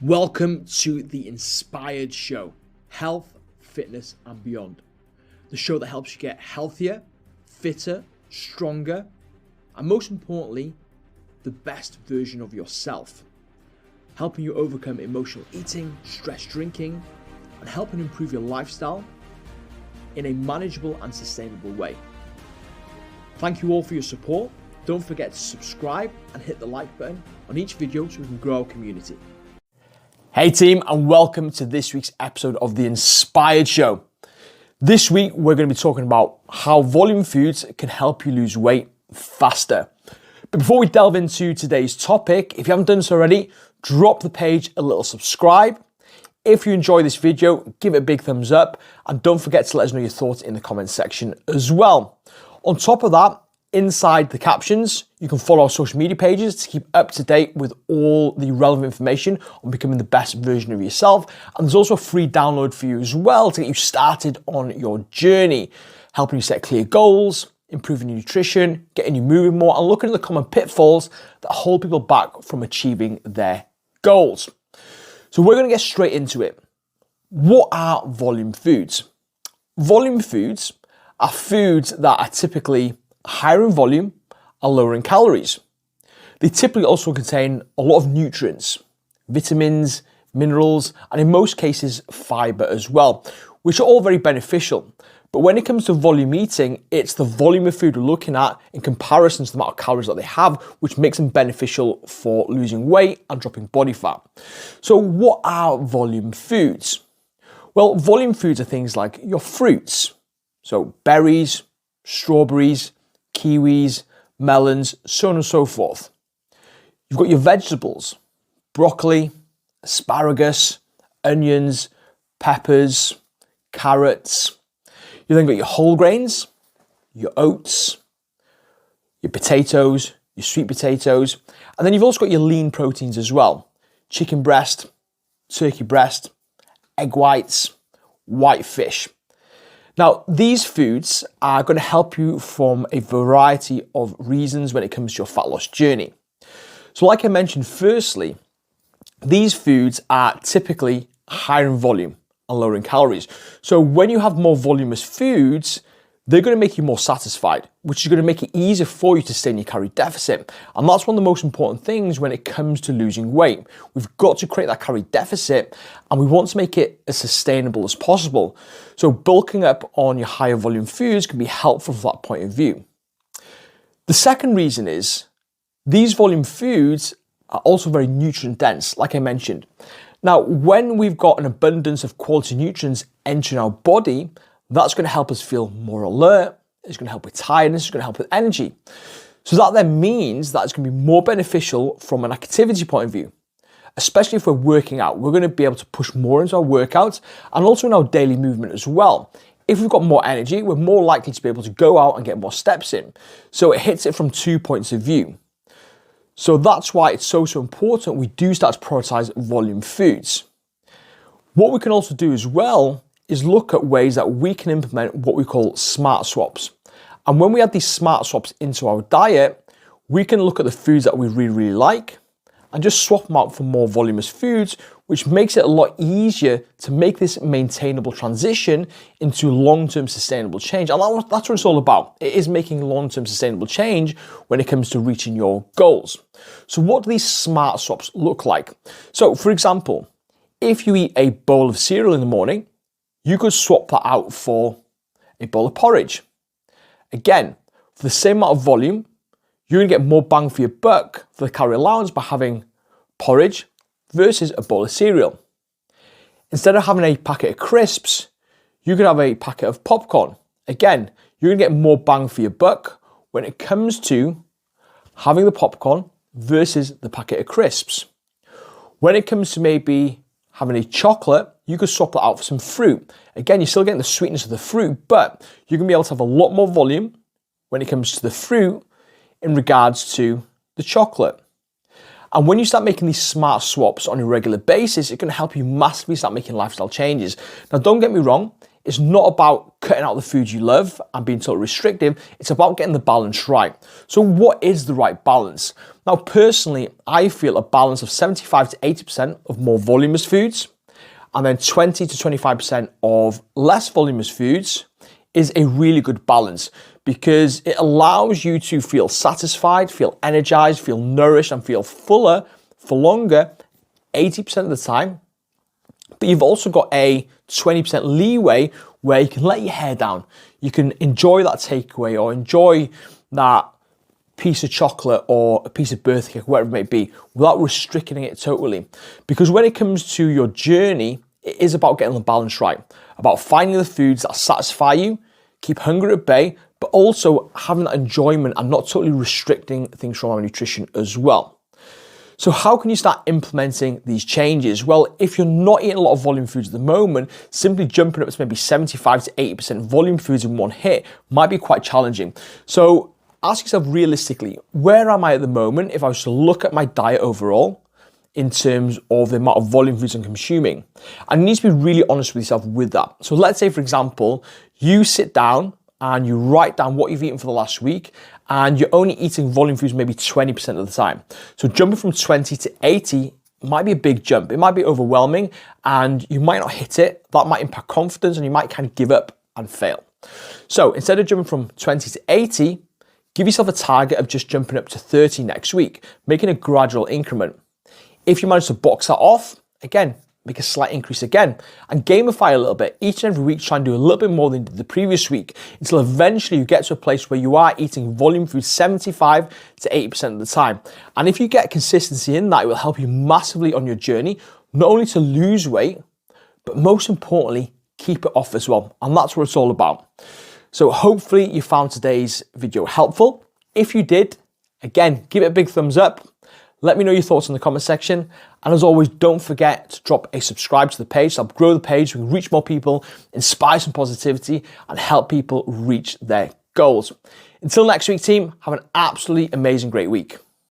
Welcome to the Inspired Show, health, fitness and beyond. The show that helps you get healthier, fitter, stronger, and most importantly, the best version of yourself. Helping you overcome emotional eating, stress drinking, and helping improve your lifestyle in a manageable and sustainable way. Thank you all for your support. Don't forget to subscribe and hit the like button on each video so we can grow our community. Hey team, and welcome to this week's episode of the Inspired Show. This week we're going to be talking about how volume foods can help you lose weight faster. But before we delve into today's topic, if you haven't done so already, drop the page a little subscribe. If you enjoy this video, give it a big thumbs up, and don't forget to let us know your thoughts in the comments section as well. On top of that, inside the captions, you can follow our social media pages to keep up to date with all the relevant information on becoming the best version of yourself. And there's also a free download for you as well to get you started on your journey, helping you set clear goals, improving your nutrition, getting you moving more, and looking at the common pitfalls that hold people back from achieving their goals. So we're going to get straight into it. What are volume foods? Volume foods are foods that are typically higher in volume and lower in calories. They typically also contain a lot of nutrients, vitamins, minerals, and in most cases, fiber as well, which are all very beneficial. But when it comes to volume eating, it's the volume of food we're looking at in comparison to the amount of calories that they have, which makes them beneficial for losing weight and dropping body fat. So what are volume foods? Well, volume foods are things like your fruits. So berries, strawberries, kiwis, melons, so on and so forth. You've got your vegetables, broccoli, asparagus, onions, peppers, carrots. You then got your whole grains, your oats, your potatoes, your sweet potatoes, and then you've also got your lean proteins as well. Chicken breast, turkey breast, egg whites, white fish. Now, these foods are going to help you from a variety of reasons when it comes to your fat loss journey. So like I mentioned, firstly, these foods are typically higher in volume and lower in calories. So when you have more voluminous foods, they're going to make you more satisfied, which is going to make it easier for you to stay in your calorie deficit. And that's one of the most important things when it comes to losing weight. We've got to create that calorie deficit, and we want to make it as sustainable as possible. So bulking up on your higher volume foods can be helpful from that point of view. The second reason is these volume foods are also very nutrient dense, like I mentioned. Now, when we've got an abundance of quality nutrients entering our body, that's going to help us feel more alert, it's going to help with tiredness, it's going to help with energy. So that then means that it's going to be more beneficial from an activity point of view, especially if we're working out. We're going to be able to push more into our workouts and also in our daily movement as well. If we've got more energy, we're more likely to be able to go out and get more steps in. So it hits it from 2 points of view. So that's why it's so important we do start to prioritize volume foods. What we can also do as well is look at ways that we can implement what we call smart swaps. And when we add these smart swaps into our diet, we can look at the foods that we really like and just swap them out for more voluminous foods, which makes it a lot easier to make this maintainable transition into long-term sustainable change. And that's what it's all about. It is making long-term sustainable change when it comes to reaching your goals. So what do these smart swaps look like? So for example, if you eat a bowl of cereal in the morning, you could swap that out for a bowl of porridge. Again, for the same amount of volume, you're going to get more bang for your buck for the calorie allowance by having porridge versus a bowl of cereal. Instead of having a packet of crisps, you could have a packet of popcorn. Again, you're going to get more bang for your buck when it comes to having the popcorn versus the packet of crisps. When it comes to maybe having a chocolate, you could swap that out for some fruit. Again, you're still getting the sweetness of the fruit, but you're going to be able to have a lot more volume when it comes to the fruit in regards to the chocolate. And when you start making these smart swaps on a regular basis, it can help you massively start making lifestyle changes. Now, don't get me wrong, it's not about cutting out the foods you love and being totally restrictive. It's about getting the balance right. So what is the right balance? Now, personally, I feel a balance of 75 to 80% of more voluminous foods and then 20 to 25% of less voluminous foods is a really good balance, because it allows you to feel satisfied, feel energized, feel nourished, and feel fuller for longer 80% of the time. But you've also got a 20% leeway where you can let your hair down. You can enjoy that takeaway or enjoy that piece of chocolate or a piece of birthday cake, whatever it may be, without restricting it totally. Because when it comes to your journey, it is about getting the balance right, about finding the foods that satisfy you, keep hunger at bay, but also having that enjoyment and not totally restricting things from our nutrition as well. So how can you start implementing these changes? Well, if you're not eating a lot of volume foods at the moment, simply jumping up to maybe 75 to 80% volume foods in one hit might be quite challenging. So ask yourself realistically, where am I at the moment if I was to look at my diet overall in terms of the amount of volume foods I'm consuming? And you need to be really honest with yourself with that. So let's say, for example, you sit down and you write down what you've eaten for the last week, and you're only eating volume foods maybe 20% of the time. So jumping from 20 to 80 might be a big jump. It might be overwhelming and you might not hit it. That might impact confidence and you might kind of give up and fail. So instead of jumping from 20 to 80, give yourself a target of just jumping up to 30 next week, making a gradual increment. If you manage to box that off, again, make a slight increase again and gamify a little bit. Each and every week, try and do a little bit more than the previous week until eventually you get to a place where you are eating volume food 75 to 80% of the time. And if you get consistency in that, it will help you massively on your journey, not only to lose weight, but most importantly, keep it off as well. And that's what it's all about. So hopefully you found today's video helpful. If you did, again, give it a big thumbs up. Let me know your thoughts in the comment section. And as always, don't forget to drop a subscribe to the page to help grow the page. We can reach more people, inspire some positivity, and help people reach their goals. Until next week, team, have an absolutely amazing, great week.